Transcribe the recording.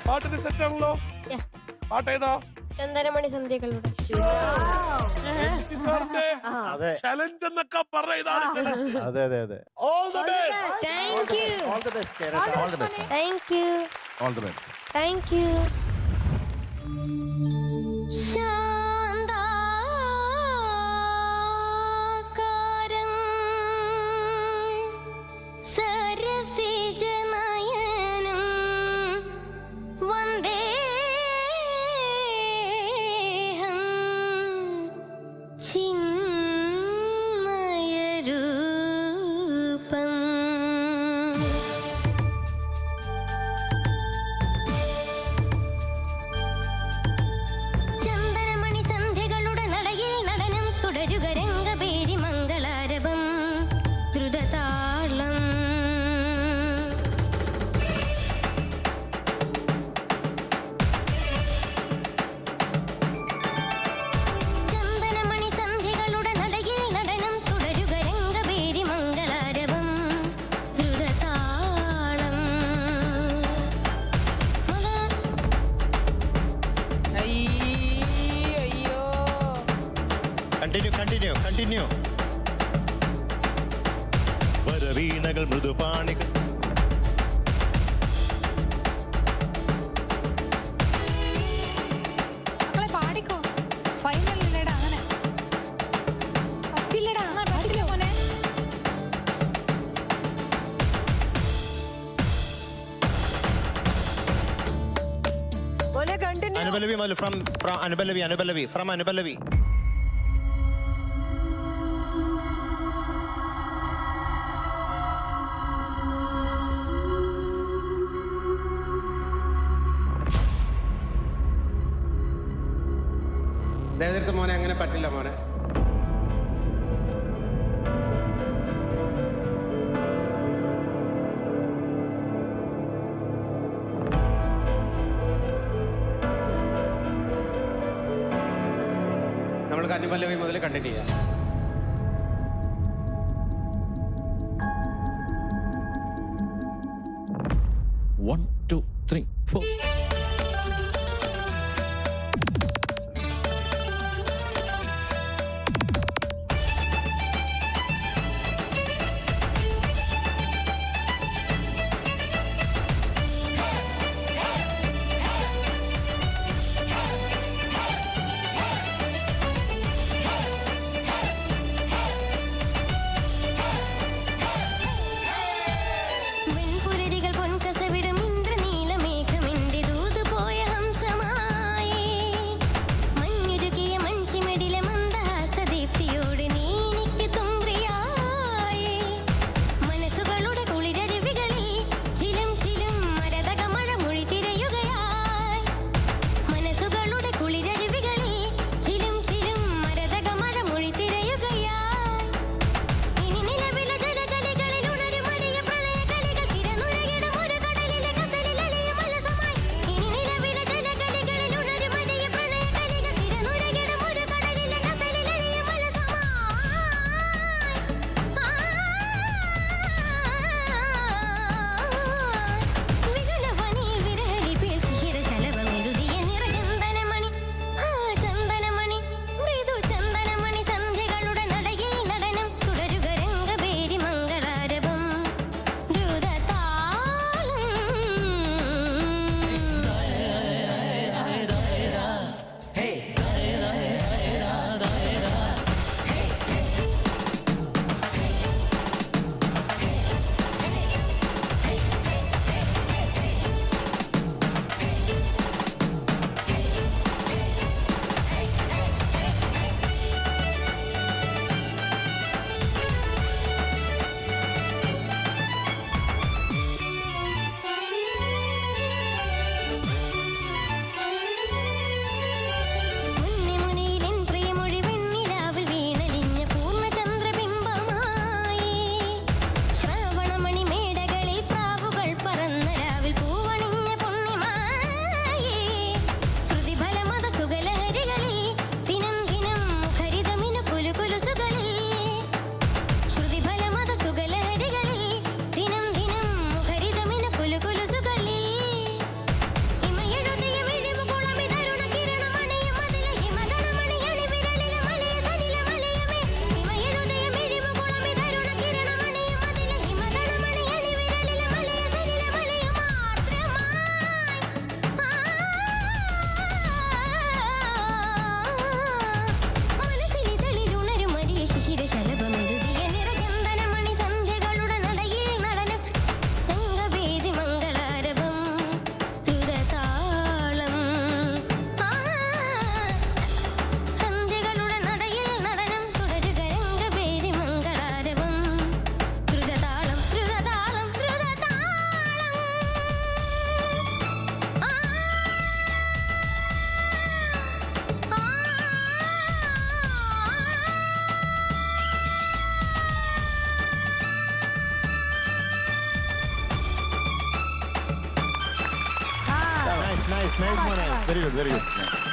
പാട്ടിന് സെറ്റ് ആണല്ലോ. പാട്ടേതാ? ചന്ദനമണി സന്ധ്യകളുടെ സാറിന്റെ ചലഞ്ച് എന്നൊക്കെ പറയുന്നതാണ്. അതെ അതെ അതെ. All the best. Thank you. All the best Kerala. All the best. Thank you. All the best. Thank you. Continue. വരവീണകൾ മൃദുപാണികൾ പാടിക്കോ. ഫൈനൽ ഇല്ലടാ, അങ്ങനെ പറ്റില്ലടാ. പറ്റില്ല മോനെ. അനുപല്ലവി മലു ഫ്രം അനുപല്ലവി. ദേവതീർത്ത മോനെ, അങ്ങനെ പറ്റില്ല മോനെ. നമ്മൾക്ക് അനുപല്ലവി മുതൽ കണ്ടിന്യൂ ചെയ്യാം. One, two, three, four. വെൺപുലരികൾ പൊൻകസവിടും ഇന്ദ്രനീലമേഘമെന്റെ നൈസ് നൈസ് മോനെ വെരി ഗുഡ് വെരി ഗുഡ്